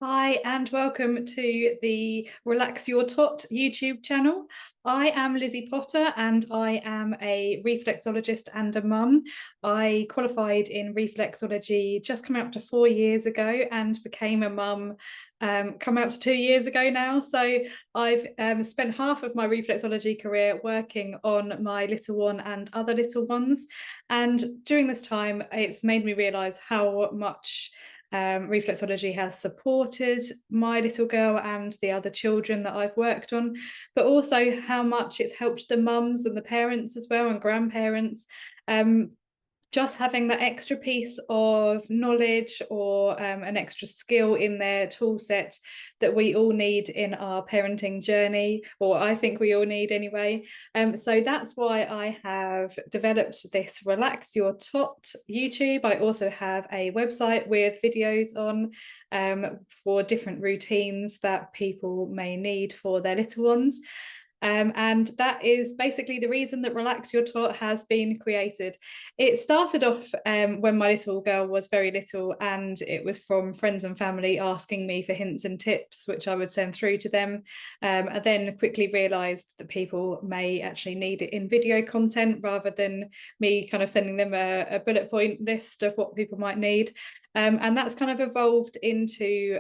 Hi and welcome to the Relax Your Tot YouTube channel. I am Lizzie Potter and I am a reflexologist and a mum. I qualified in reflexology just coming up to 4 years ago and became a mum coming up to 2 years ago now. So I've spent half of my reflexology career working on my little one and other little ones. And during this time, it's made me realise how much reflexology has supported my little girl and the other children that I've worked on, but also how much it's helped the mums and the parents as well and grandparents. Just having that extra piece of knowledge or an extra skill in their tool set that we all need in our parenting journey, or I think we all need anyway. So that's why I have developed this Relax Your Tot YouTube. I also have a website with videos on for different routines that people may need for their little ones. And that is basically the reason that Relax Your Tot has been created. It started off when my little girl was very little, and it was from friends and family asking me for hints and tips, which I would send through to them. And then quickly realised that people may actually need it in video content rather than me kind of sending them a bullet point list of what people might need. And that's kind of evolved into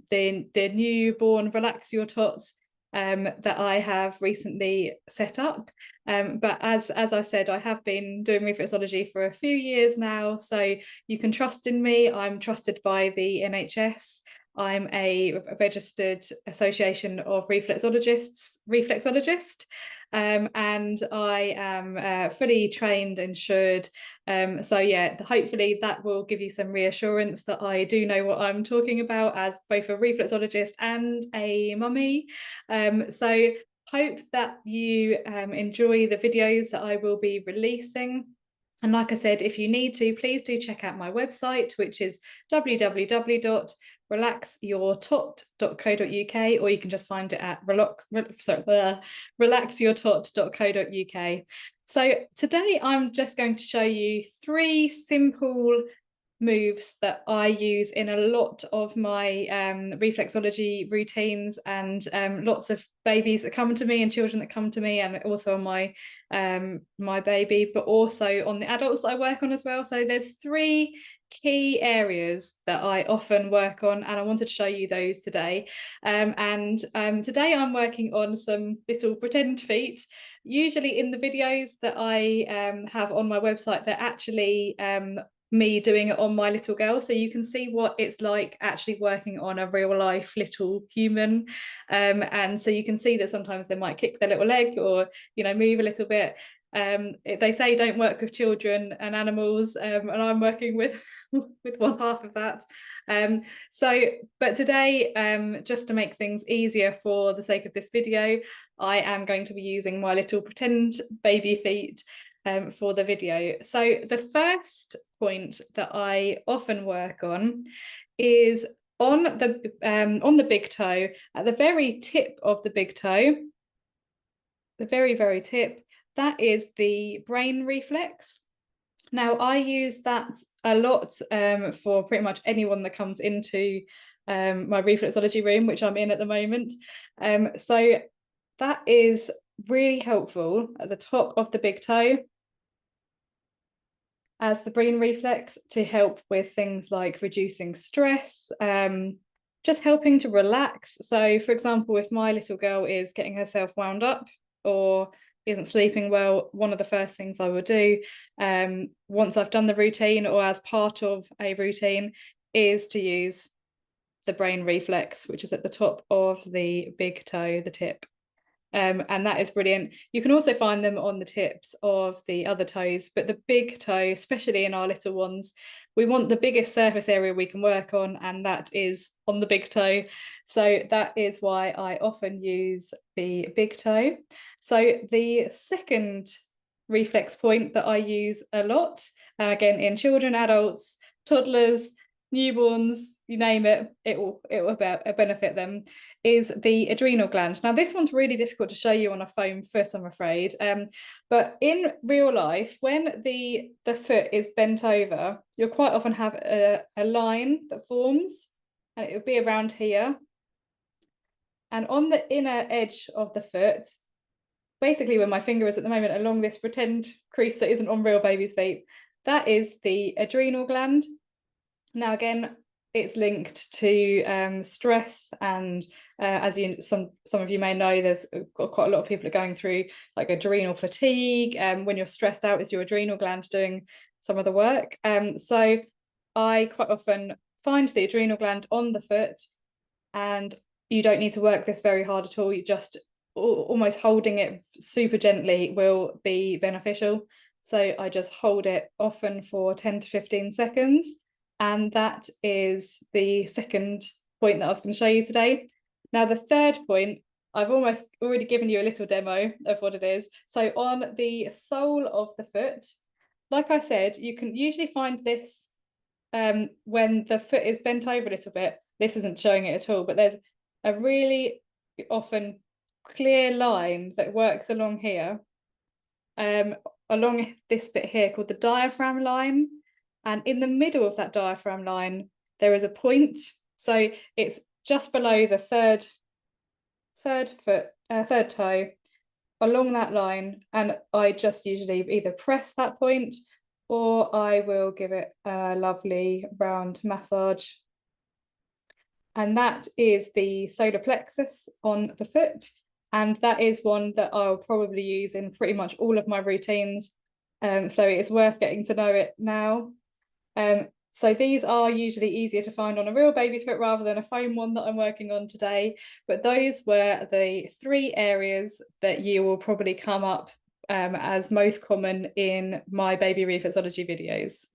the newborn Relax Your Tots that I have recently set up. But as I said, I have been doing reflexology for a few years now, so you can trust in me. I'm trusted by the NHS. I'm a registered association of reflexologist, and I am fully trained, insured. So yeah, hopefully that will give you some reassurance that I do know what I'm talking about as both a reflexologist and a mummy. So hope that you enjoy the videos that I will be releasing. And like I said, if you need to, please do check out my website, which is www.relaxyourtot.co.uk, or you can just find it at relaxyourtot.co.uk. So today I'm just going to show you 3 simple moves that I use in a lot of my reflexology routines, and lots of babies that come to me and children that come to me, and also on my my baby, but also on the adults that I work on as well. So there's 3 key areas that I often work on, and I wanted to show you those today. Today I'm working on some little pretend feet. Usually in the videos that I have on my website, they're actually me doing it on my little girl, so you can see what it's like actually working on a real life little human. And so you can see that sometimes they might kick their little leg or move a little bit. They say don't work with children and animals, and I'm working with with one half of that. But today, just to make things easier for the sake of this video, I am going to be using my little pretend baby feet for the video. So the first point that I often work on is on the big toe, at the very tip of the big toe, the very tip. That is the brain reflex. Now I use that a lot for pretty much anyone that comes into my reflexology room, which I'm in at the moment. So that is really helpful at the top of the big toe as the brain reflex to help with things like reducing stress, just helping to relax. So for example, if my little girl is getting herself wound up or isn't sleeping well, one of the first things I will do once I've done the routine or as part of a routine is to use the brain reflex, which is at the top of the big toe, the tip. And that is brilliant. You can also find them on the tips of the other toes, but the big toe, especially in our little ones, we want the biggest surface area we can work on, and that is on the big toe. So that is why I often use the big toe. So the second reflex point that I use a lot, again in children, adults, toddlers, newborns, you name it, it will benefit them, is the adrenal gland. Now this one's really difficult to show you on a foam foot, I'm afraid, but in real life, when the foot is bent over, you'll quite often have a line that forms and it would be around here. And on the inner edge of the foot, basically where my finger is at the moment, along this pretend crease that isn't on real babies' feet, that is the adrenal gland. Now, again, it's linked to stress, and as some of you may know, there's quite a lot of people are going through like adrenal fatigue. When you're stressed out, is your adrenal gland doing some of the work? So I quite often find the adrenal gland on the foot, and you don't need to work this very hard at all. You just almost holding it super gently will be beneficial. So I just hold it often for 10 to 15 seconds. And that is the second point that I was going to show you today. Now, the third point, I've almost already given you a little demo of what it is. So on the sole of the foot, like I said, you can usually find this when the foot is bent over a little bit. This isn't showing it at all, but there's a really often clear line that works along here, along this bit here called the diaphragm line. And in the middle of that diaphragm line, there is a point. So it's just below the third toe along that line. And I just usually either press that point or I will give it a lovely round massage. And that is the solar plexus on the foot. And that is one that I'll probably use in pretty much all of my routines. So it's worth getting to know it now. So these are usually easier to find on a real baby foot rather than a foam one that I'm working on today. But those were the 3 areas that you will probably come up as most common in my baby reflexology videos.